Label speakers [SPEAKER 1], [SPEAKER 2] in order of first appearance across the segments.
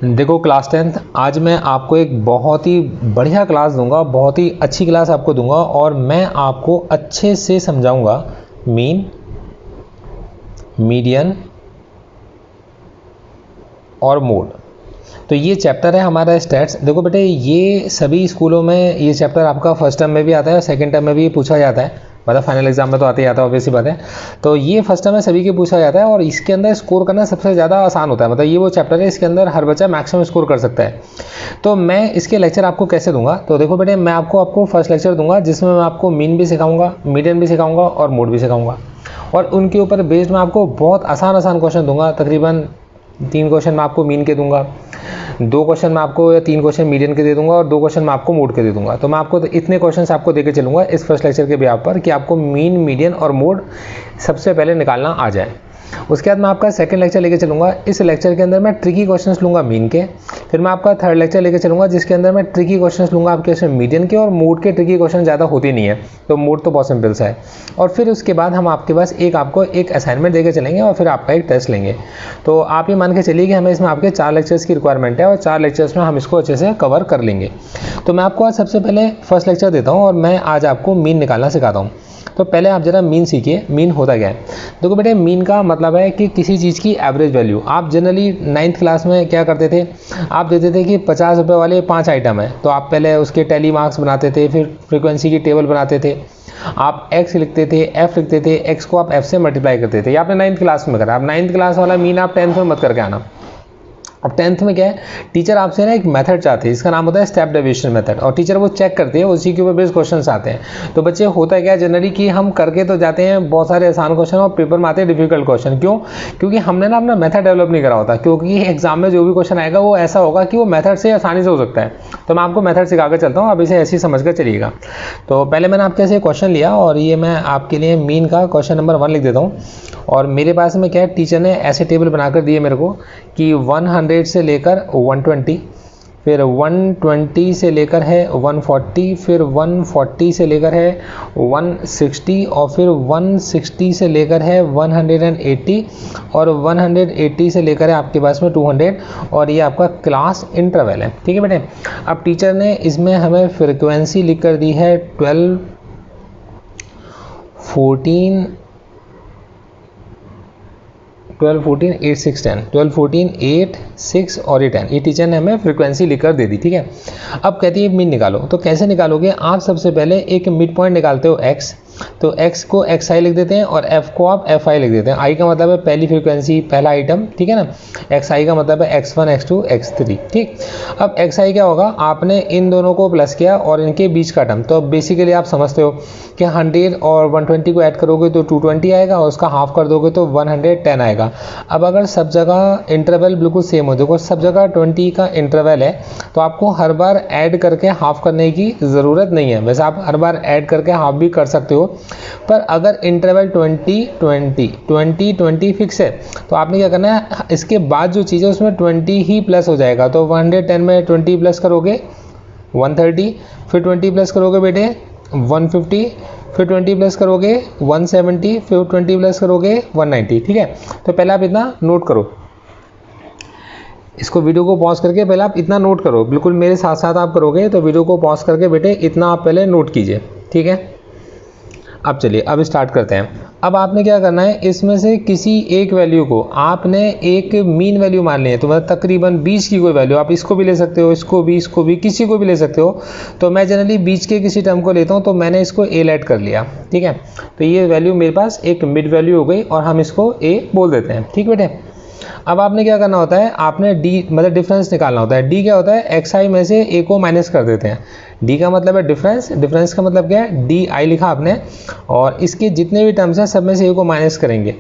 [SPEAKER 1] देखो class 10th, आज मैं आपको एक बहुत ही बढ़िया क्लास दूंगा, बहुत ही अच्छी क्लास आपको दूंगा और मैं आपको अच्छे से समझाऊंगा मीन, मीडियन और मोड। तो ये चैप्टर है हमारा स्टैट्स। देखो बेटे, ये सभी स्कूलों में ये चैप्टर आपका फर्स्ट टर्म में भी आता है और सेकंड टर्म में भी पूछा जाता है, मतलब फाइनल एग्जाम में तो आते ही आता है, ऑब्वियस सी बात है। तो ये फर्स्ट टर्म में सभी के पूछा जाता है और इसके अंदर स्कोर करना सबसे ज़्यादा आसान होता है, मतलब ये वो चैप्टर है इसके अंदर हर बच्चा मैक्सिमम स्कोर कर सकता है। तो मैं इसके लेक्चर आपको कैसे दूंगा, तो देखो बेटे, मैं आपको फर्स्ट लेक्चर दूंगा जिसमें मैं आपको मीन भी सिखाऊंगा, मीडियन भी सिखाऊंगा और मोड भी सिखाऊंगा और उनके ऊपर बेस्ड मैं आपको बहुत आसान क्वेश्चन दूंगा। तकरीबन 3 क्वेश्चन मैं आपको मीन के दूंगा, 2 क्वेश्चन मैं आपको या 3 क्वेश्चन मीडियन के दे दूंगा और 2 क्वेश्चन मैं आपको मोड के दे दूंगा। तो मैं आपको इतने क्वेश्चन आपको देके चलूंगा इस फर्स्ट लेक्चर के ब्याह पर कि आपको मीन, मीडियन और मोड सबसे पहले निकालना आ जाए। उसके बाद मैं आपका सेकंड लेक्चर लेके चलूंगा। इस लेक्चर के अंदर मैं ट्रिकी क्वेश्चंस लूंगा मीन के। फिर मैं आपका थर्ड लेक्चर लेके चलूंगा जिसके अंदर मैं ट्रिकी क्वेश्चंस लूंगा आपके इसमें मीडियन के, और मोड के ट्रिकी क्वेश्चन ज़्यादा होती नहीं है, तो मोड तो बहुत सिंपल सा है। और फिर उसके बाद हम आपके पास आपको एक असाइनमेंट देके चलेंगे और फिर आपका एक टेस्ट लेंगे। तो आप ये मान के चलिए कि हमें इसमें आपके 4 लेक्चर्स की रिक्वायरमेंट है और 4 लेक्चर्स में हम इसको अच्छे से कवर कर लेंगे। तो मैं आपको आज सबसे पहले फर्स्ट लेक्चर देता हूँ और मैं आज आपको मीन निकालना सिखाता हूँ। तो पहले आप जरा मीन सीखिए। मीन होता क्या है? देखो बेटे, मीन का मतलब है कि किसी चीज़ की एवरेज वैल्यू। आप जनरली 9th क्लास में क्या करते थे, आप देते थे कि 50 रुपये वाले 5 आइटम है, तो आप पहले उसके टैली मार्क्स बनाते थे, फिर फ्रीक्वेंसी की टेबल बनाते थे, आप x लिखते थे, f लिखते थे, x को आप f से मल्टीप्लाई करते थे। ये आपने 9th क्लास में करा। आप 9th क्लास वाला मीन आप 10th में मत करके आना। अब 10th में क्या है, टीचर आपसे ना एक मेथड चाहते हैं, इसका नाम होता है स्टेप डेविएशन मेथड, और टीचर वो चेक करते हैं, उसी के ऊपर बेस्ड क्वेश्चंस आते हैं। तो बच्चे, होता क्या है जनरली कि हम करके तो जाते हैं बहुत सारे आसान क्वेश्चन और पेपर में आते हैं डिफिकल्ट क्वेश्चन। क्यों? क्योंकि हमने ना अपना मेथड डेवलप नहीं करा होता, क्योंकि एग्जाम में जो भी क्वेश्चन आएगा वो ऐसा होगा कि वो मेथड से आसानी से हो सकता है। तो मैं आपको मेथड सिखा कर चलता हूँ, आप इसे ऐसे ही समझ कर चलिएगा। तो पहले मैंने आपके से क्वेश्चन लिया और ये मैं आपके लिए मीन का क्वेश्चन नंबर 1 लिख देता हूँ। और मेरे पास में क्या है, टीचर ने ऐसे टेबल बनाकर दिए मेरे को कि 100 से लेकर 120, फिर 120 से लेकर है 140, फिर 140 से लेकर है 160 और फिर 160 से लेकर है 180 और 180 से लेकर है आपके पास में 200, और ये आपका क्लास इंटरवल है। ठीक है बेटे। अब टीचर ने इसमें हमें फ्रिक्वेंसी लिख कर दी है 12, 14, 12, 14, 8, 6, 10, 12, 14, 8, 6 और ये 10, ये टीचर ने हमें फ्रीक्वेंसी लिखकर दे दी। ठीक है। अब कहती है मीन निकालो। तो कैसे निकालोगे? आप सबसे पहले एक मिड पॉइंट निकालते हो x, तो x को xi लिख देते हैं और f को आप fi लिख देते हैं। i का मतलब है पहली फ्रीक्वेंसी, पहला आइटम, ठीक है ना। xi का मतलब है x1, x2, x3। ठीक। अब xi क्या होगा, आपने इन दोनों को प्लस किया और इनके बीच का टर्म। तो बेसिकली आप समझते हो कि 100 और 120 को ऐड करोगे तो 220 आएगा और उसका हाफ कर दोगे तो 110 आएगा। अब अगर सब जगह इंटरवल बिल्कुल सेम हो, देखो सब जगह 20 का इंटरवल है, तो आपको हर बार ऐड करके हाफ करने की ज़रूरत नहीं है। वैसे आप हर बार ऐड करके हाफ भी कर सकते हो, पर अगर इंटरवल 20, 20, 20, 20 फिक्स है तो आपने क्या करना है, इसके बाद जो चीज़ है उसमें 20 ही प्लस हो जाएगा। तो 110 में 20 प्लस करोगे 130, फिर 20 प्लस करोगे बेटे 150, फिर 20 प्लस करोगे 170, फिर 20 प्लस करोगे 190। ठीक है। तो पहले आप इतना नोट करो, इसको वीडियो को पॉज करके पहले आप इतना नोट करो, बिल्कुल मेरे साथ साथ आप करोगे। तो वीडियो को पॉज करके बेटे इतना आप पहले नोट कीजिए। ठीक है। अब चलिए, अब स्टार्ट करते हैं। अब आपने क्या करना है, इसमें से किसी एक वैल्यू को आपने एक मीन वैल्यू मान ली है, तो मतलब तकरीबन 20 की कोई वैल्यू, आप इसको भी ले सकते हो, इसको भी, किसी को भी ले सकते हो। तो मैं जनरली बीच के किसी टर्म को लेता हूँ, तो मैंने इसको a ऐड कर लिया। ठीक है। तो ये वैल्यू मेरे पास एक मिड वैल्यू हो गई और हम इसको a बोल देते हैं। ठीक बेटे। अब आपने क्या करना होता है, आपने d मतलब डिफरेंस निकालना होता है। d क्या होता है, xi में से a को माइनस कर देते हैं। d का मतलब है डिफरेंस, डिफरेंस का मतलब क्या है, di लिखा आपने, और इसके जितने भी टर्म्स हैं सब में से a को माइनस करेंगे।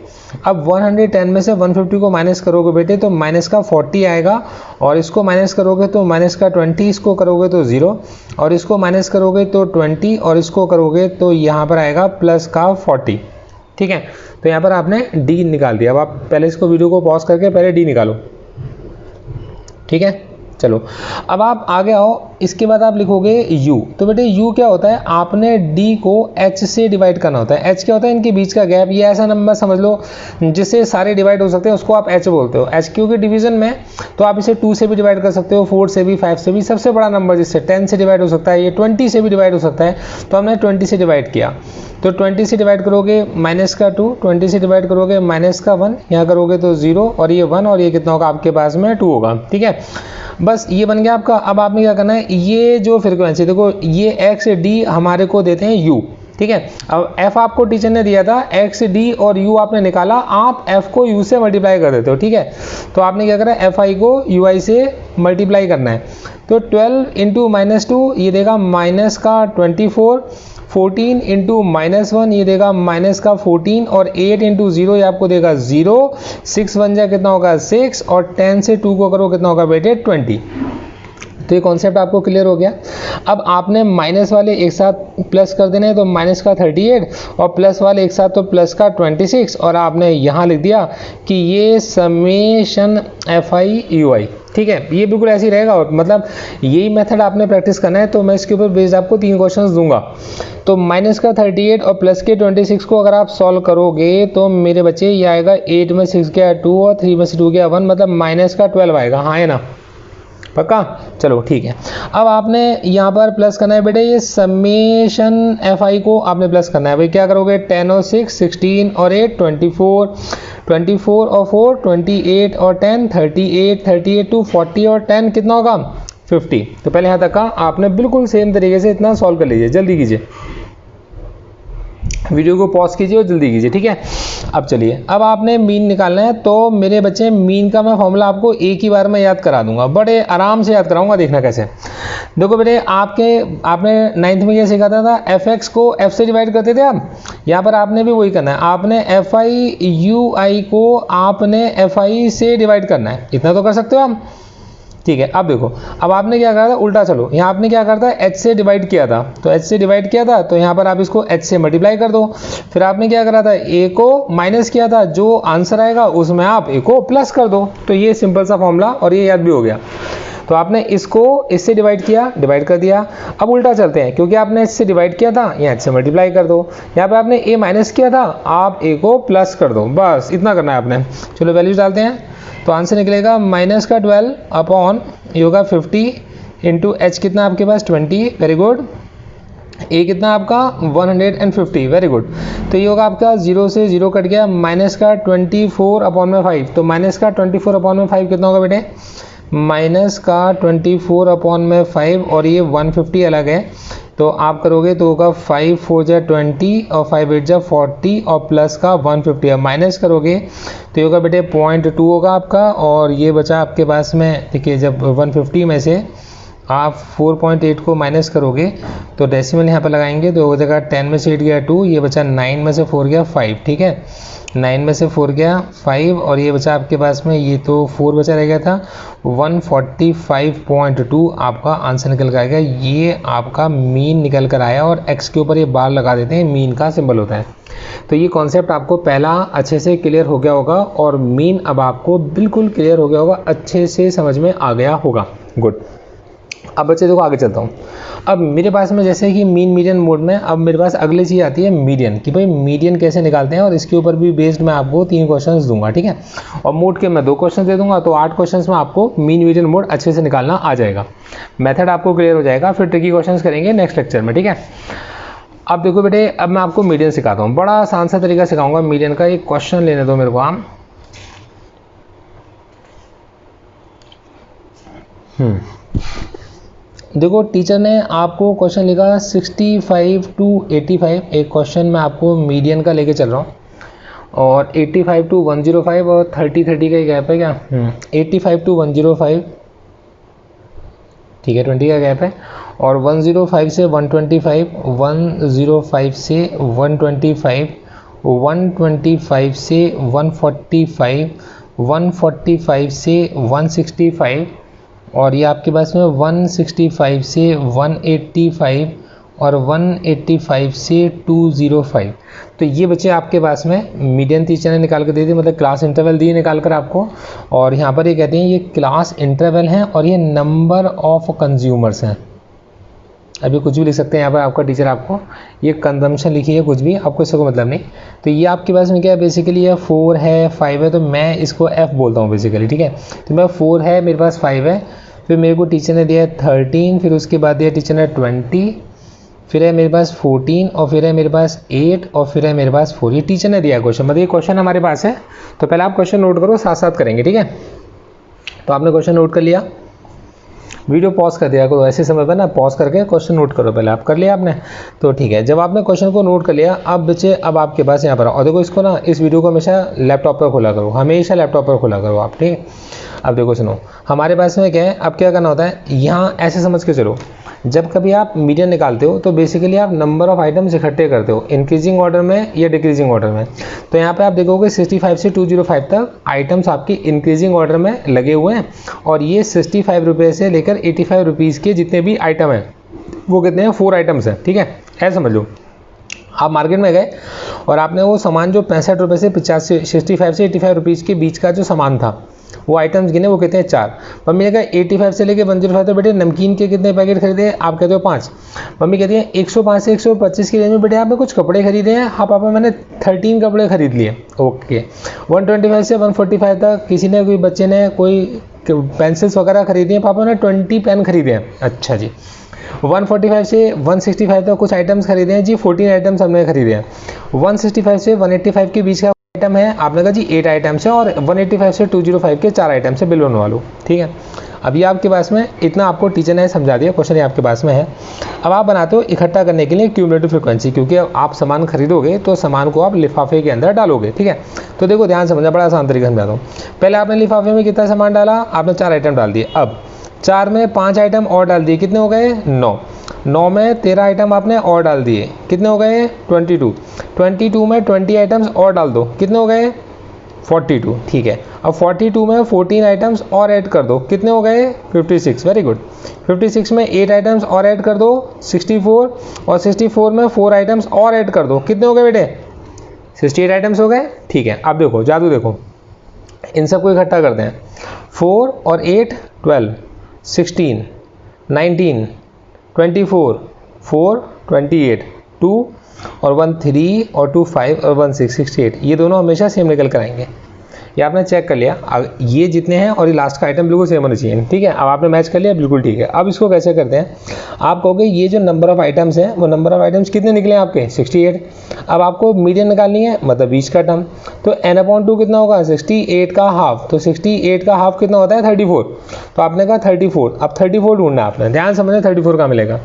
[SPEAKER 1] अब 110 में से 150 को माइनस करोगे बेटे तो माइनस का 40 आएगा, और इसको माइनस करोगे तो माइनस का 20, इसको करोगे तो 0, और इसको माइनस करोगे तो 20, और इसको करोगे तो यहाँ पर आएगा प्लस का 40। ठीक है। तो यहाँ पर आपने d निकाल दिया। अब आप पहले इसको वीडियो को पॉज करके पहले d निकालो। ठीक है। चलो अब आप आगे आओ, इसके बाद आप लिखोगे u। तो बेटे u क्या होता है, आपने d को h से डिवाइड करना होता है। h क्या होता है, इनके बीच का गैप। ये ऐसा नंबर समझ लो जिससे सारे डिवाइड हो सकते हैं, उसको आप h बोलते हो। h क्योंकि डिवीजन में, तो आप इसे 2 से भी डिवाइड कर सकते हो, 4 से भी, 5 से भी। सबसे बड़ा नंबर जिससे 10 से डिवाइड हो सकता है, ये 20 से भी डिवाइड हो सकता है, तो हमने 20 से डिवाइड किया। तो 20 से डिवाइड करोगे माइनस का 2, 20 से डिवाइड करोगे माइनस का 1, यहाँ करोगे तो 0 और ये 1 और ये कितना होगा आपके पास में 2 होगा। ठीक है, बस ये बन गया आपका। अब आपने क्या करना है, ये जो फ्रीक्वेंसी देखो, ये एक्स डी हमारे को देते हैं यू। ठीक है, अब f आपको टीचर ने दिया था, एक्स डी और u आपने निकाला, आप f को u से मल्टीप्लाई कर देते हो। ठीक है, तो आपने क्या करा, fi को ui से मल्टीप्लाई करना है। तो 12 इंटू -2 ये देगा माइनस का 24, 14 इंटू -1 ये देगा माइनस का 14 और 8 इंटू 0 ये आपको देगा 0। 6 बन जाए कितना होगा 6 और 10 से 2 को करो कितना होगा बेटे 20। तो ये कॉन्सेप्ट आपको क्लियर हो गया। अब आपने माइनस वाले एक साथ प्लस कर देने हैं, तो माइनस का 38 और प्लस वाले एक साथ तो प्लस का 26 और आपने यहाँ लिख दिया कि ये समेशन FI/UI। ठीक है, ये बिल्कुल ऐसे ही रहेगा। मतलब यही मेथड आपने प्रैक्टिस करना है। तो मैं इसके ऊपर बेस्ड आपको 3 क्वेश्चंस दूंगा। तो माइनस का 38 और प्लस के 26 को अगर आप सॉल्व करोगे तो मेरे बच्चे ये आएगा 8 में 6 गया 2 और 3 में से 2 गया 1, मतलब माइनस का 12 आएगा। हाँ है ना, पक्का? चलो ठीक है। अब आपने यहाँ पर प्लस करना है बेटे, ये समेशन FI को आपने प्लस करना है। भाई क्या करोगे, 10 और 6 16 और 8 24, 24 और 4 28 और 10 38, 38 to 40 और 10 कितना होगा 50। तो पहले यहाँ तक का आपने बिल्कुल सेम तरीके से इतना सॉल्व कर लीजिए। जल्दी कीजिए, वीडियो को पॉज कीजिए और जल्दी कीजिए। ठीक है, अब चलिए, अब आपने मीन निकालना है। तो मेरे बच्चे मीन का मैं फॉर्मूला आपको एक ही बार में याद करा दूंगा, बड़े आराम से याद कराऊंगा। देखना कैसे, देखो बेटे आपने 9th में ये सिखाता था, fx को f से डिवाइड करते थे। आप यहाँ पर आपने भी वही करना है, आपने FI/UI को आपने FI से डिवाइड करना है। इतना तो कर सकते हो आप। ठीक है, अब देखो, अब आपने क्या करा था, उल्टा चलो, यहाँ आपने क्या करता है, h से डिवाइड किया था, तो h से डिवाइड किया था, तो यहाँ पर आप इसको h से मल्टीप्लाई कर दो। फिर आपने क्या करा था, a को माइनस किया था, जो आंसर आएगा उसमें आप a को प्लस कर दो। तो ये सिंपल सा फॉर्मूला और ये याद भी हो गया। तो आपने इसको इससे डिवाइड किया, डिवाइड कर दिया। अब उल्टा चलते हैं, क्योंकि आपने h से डिवाइड किया था, यहाँ h से मल्टीप्लाई कर दो। यहाँ पे आपने a माइनस किया था, आप a को प्लस कर दो। बस इतना करना है आपने। चलो वैल्यूज डालते हैं, तो आंसर निकलेगा माइनस का 12 अपॉन ये होगा 50 इंटू h कितना आपके पास 20, वेरी गुड। a कितना आपका 150, वेरी गुड। तो ये होगा आपका 0 से 0 कट गया, माइनस का 24 अपॉन में 5। तो माइनस का 24 अपॉन में 5 कितना होगा बेटे, माइनस का 24 अपॉन में 5 और ये 150 अलग है। तो आप करोगे तो होगा 5 4 जा 20 और 5 8 जा 40 और प्लस का 150 माइनस करोगे तो ये होगा बेटे 0.2 होगा आपका। और ये बचा आपके पास में, देखिए जब 150 में से आप 4.8 को माइनस करोगे तो डेसिमल यहाँ पर लगाएंगे तो हो जाएगा 10 में से 8 गया 2, ये बचा 9 में से 4 गया 5। ठीक है, 9 में से 4 गया 5 और ये बचा आपके पास में, ये तो 4 बचा रह गया था, 145.2 आपका आंसर निकल कर आएगा। ये आपका मीन निकल कर आया और x के ऊपर ये बार लगा देते हैं, मीन का सिंबल होता है। तो ये कॉन्सेप्ट आपको पहला अच्छे से क्लियर हो गया होगा और मीन अब आपको बिल्कुल क्लियर हो गया होगा, अच्छे से समझ में आ गया होगा। गुड। अब बच्चे देखो आगे चलता हूँ। अब मेरे पास में जैसे कि मीन मीडियन मोड में, अब मेरे पास अगली चीज़ आती है मीडियन, कि भाई मीडियन कैसे निकालते हैं, और इसके ऊपर भी बेस्ड मैं आपको 3 क्वेश्चंस दूंगा। ठीक है, और मोड के मैं 2 क्वेश्चन दे दूंगा, तो 8 क्वेश्चंस में आपको मीन मीडियन मोड अच्छे से निकालना आ जाएगा। मेथड आपको क्लियर हो जाएगा, फिर ट्रिकी क्वेश्चन करेंगे नेक्स्ट लेक्चर में। ठीक है, अब देखो बेटे, अब मैं आपको मीडियन सिखाता हूँ, बड़ा आसान सा तरीका सिखाऊंगा मीडियन का। एक क्वेश्चन लेने दो मेरे को आप। देखो टीचर ने आपको क्वेश्चन लिखा 65 to 85, एक क्वेश्चन मैं आपको मीडियन का लेके चल रहा हूँ, और 85 to 105 और 30 का ही गैप है क्या, 85 to 105, ठीक है 20 का गैप है, और 105 से 125, 105 से 125, 125 से 145, 145 से 165, और ये आपके पास में 165 से 185 और 185 से 205। तो ये बच्चे आपके पास में मीडियन टीचर ने निकाल कर दे दी, मतलब क्लास इंटरवल दिए निकाल कर आपको। और यहाँ पर ये कहते हैं ये क्लास इंटरवल हैं और ये नंबर ऑफ कंज्यूमर्स हैं। अभी कुछ भी लिख सकते हैं यहाँ पर आपका टीचर, आपको ये कंजम्पशन लिखी है कुछ भी, आपको इससे कोई मतलब नहीं। तो ये आपके पास में क्या है बेसिकली, ये 4 है 5 है, तो मैं इसको f बोलता हूँ बेसिकली, ठीक है। तो मैं 4 है, मेरे पास 5 है, फिर मेरे को टीचर ने दिया है 13, फिर उसके बाद दिया टीचर ने 20, फिर है मेरे पास 14, और फिर है मेरे पास 8, और फिर है मेरे पास 4। ये टीचर ने दिया क्वेश्चन, मतलब ये क्वेश्चन हमारे पास है। तो पहले आप क्वेश्चन नोट करो, साथ साथ करेंगे, ठीक है। तो आपने क्वेश्चन नोट कर लिया, वीडियो पॉज कर दिया करो, ऐसे समय पर ना पॉज करके क्वेश्चन नोट करो। पहले आप कर लिया आपने, तो ठीक है। जब आपने क्वेश्चन को नोट कर लिया, अब बच्चे अब आपके पास यहाँ पर और देखो, इसको ना इस वीडियो को हमेशा लैपटॉप पर खोला करो, हमेशा लैपटॉप पर खोला करो आप, ठीक है। अब देखो सुनो, हमारे पास में क्या है, अब क्या करना होता है, यहाँ ऐसे समझ के चलो, जब कभी आप मीडियन निकालते हो तो बेसिकली आप नंबर ऑफ आइटम्स इकट्ठे करते हो, इंक्रीजिंग ऑर्डर में या डिक्रीजिंग ऑर्डर में। तो यहाँ पे आप देखोगे 65 से 205 तक आइटम्स आपकी इंक्रीजिंग ऑर्डर में लगे हुए हैं, और ये 65 रुपये से लेकर 85 रुपीज़ के जितने भी आइटम हैं वो कितने हैं, 4 आइटम्स हैं, ठीक है। ऐसे समझ लो, आप मार्केट में गए और आपने वो सामान जो 65 रुपये से 65 से 85 रुपीज़ के बीच का जो सामान था वो आइटम्स गिने, वो कितने हैं 4। मम्मी ने कहा 85 से लेके 105 तो बेटे नमकीन के कितने पैकेट खरीदे, आप कहते हो 5। मम्मी कहती है 105 से 125 की रेंज में बेटे आपने कुछ कपड़े खरीदे हैं, हाँ पापा मैंने 13 कपड़े खरीद लिए। ओके, 125 से 145 तक किसी ने, कोई बच्चे ने कोई पेंसिल्स वगैरह खरीदी हैं, पापा ने 20 पेन खरीदे हैं। अच्छा जी। 145 से 165 तक कुछ आइटम्स खरीदे हैं जी, 14 आइटम्स हमने खरीदे हैं। 165 से 185 के बीच का आइटम है, आपने कहा जी 8 आइटम्स है, और 185 से 205 के 4 आइटम्स है, बिल बनवा लो, ठीक है। अब ये आपके पास में इतना आपको टीचर ने समझा दिया, क्वेश्चन ये आपके पास में है। अब आप बनाते हो इकट्ठा करने के लिए क्यूमुलेटिव फ्रीक्वेंसी, क्योंकि आप सामान खरीदोगे तो सामान को आप लिफाफे के अंदर डालोगे, ठीक है। तो देखो ध्यान समझना, बड़ा आसान तरीका समझाता हूँ। पहले आपने लिफाफे में कितना सामान डाला, आपने 4 आइटम डाल दिए। अब 4 में 5 आइटम और डाल दिए, कितने हो गए 9। 9 में 13 आइटम आपने और डाल दिए, कितने हो गए 22। 22 में 20 आइटम्स और डाल दो, कितने हो गए 42, ठीक है। अब 42 में 14 आइटम्स और ऐड कर दो, कितने हो गए 56, वेरी गुड। 56 में 8 आइटम्स और ऐड कर दो 64, और 64 में 4 आइटम्स और ऐड कर दो, कितने हो गए बेटे 68 आइटम्स हो गए, ठीक है। अब देखो जादू देखो, इन सबको इकट्ठा करते हैं। 4 और 8 12, 16 19 24, 4 28, 2 और 1 3 और 2 5 और 1 6 68, ये दोनों हमेशा सेम निकल कर आएंगे। ये आपने चेक कर लिया, ये जितने हैं और ये लास्ट का आइटम बिल्कुल सेम होना चाहिए, ठीक है। अब आपने मैच कर लिया, बिल्कुल ठीक है। अब इसको कैसे करते हैं, आप कहोगे ये जो नंबर ऑफ आइटम्स हैं वो नंबर ऑफ आइटम्स कितने निकले आपके 68। अब आपको मीडियन निकालनी है, मतलब बीच का टर्म, तो n/2 कितना होगा 68 का हाफ, तो 68 का हाफ कितना होता है 34। तो आपने कहा 34, अब 34 ढूंढना है आपने, ध्यान समझना 34 कहाँ मिलेगा।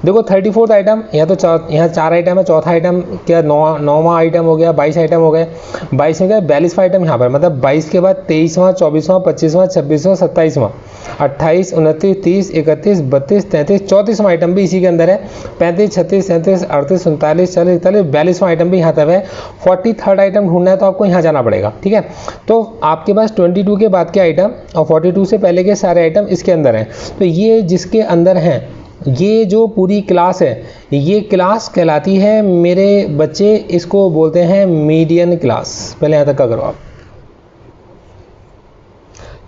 [SPEAKER 1] देखो 34th आइटम, यहाँ तो यहाँ 4 आइटम है, चौथा आइटम क्या 9वां आइटम हो गया, 22 आइटम हो गए। 22 में क्या 42वां आइटम यहाँ पर, मतलब 22 के बाद 23वां 24वां 25वां 26वां 27वां 28 29 30 31 32 33 34वां आइटम भी इसी के अंदर है। 35 36 37 38 39 40 41 42वां आइटम भी यहाँ तक है। 43rd आइटम ढूंढना है तो आपको यहाँ जाना पड़ेगा, ठीक है। तो आपके पास 22 के बाद के आइटम और 42 से पहले के सारे आइटम इसके अंदर हैं। तो ये जिसके अंदर हैं, ये जो पूरी क्लास है, ये क्लास कहलाती है मेरे बच्चे, इसको बोलते हैं मीडियन क्लास। पहले यहाँ तक का करो आप,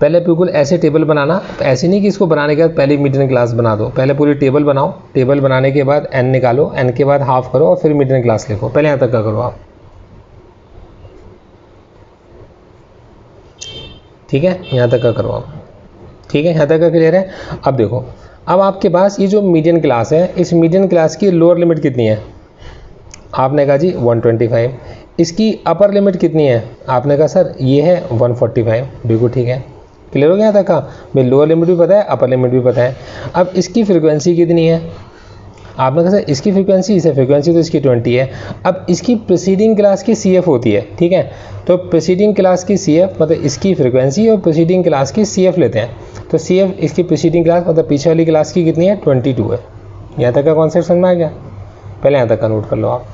[SPEAKER 1] पहले बिल्कुल ऐसे टेबल बनाना, ऐसे नहीं कि इसको बनाने के बाद पहले मीडियन क्लास बना दो, पहले पूरी टेबल बनाओ, टेबल बनाने के बाद n निकालो, n के बाद हाफ करो और फिर मीडियन क्लास लिखो। पहले यहाँ तक का करो आप, ठीक है, यहाँ तक का करो आप, ठीक है, यहाँ तक का क्लियर है। अब देखो, अब आपके पास ये जो मीडियन क्लास है, इस मीडियन क्लास की लोअर लिमिट कितनी है, आपने कहा जी 125। इसकी अपर लिमिट कितनी है, आपने कहा सर ये है 145, बिल्कुल ठीक है, क्लियर हो गया यहाँ तक का। भाई लोअर लिमिट भी पता है, अपर लिमिट भी पता है। अब इसकी फ्रीक्वेंसी कितनी है, आपने कहा सर इसकी फ्रीक्वेंसी, इसे फ्रीक्वेंसी तो इसकी 20 है। अब इसकी प्रीसीडिंग क्लास की CF होती है, ठीक है। तो प्रीसीडिंग क्लास की CF मतलब इसकी फ्रीक्वेंसी और प्रीसीडिंग क्लास की CF लेते हैं। तो CF इसकी प्रीसीडिंग क्लास मतलब पीछे वाली क्लास की कितनी है 22 है। यहाँ तक का कॉन्सेप्ट समझ में आ गया, पहले यहाँ तक का नोट कर लो आप।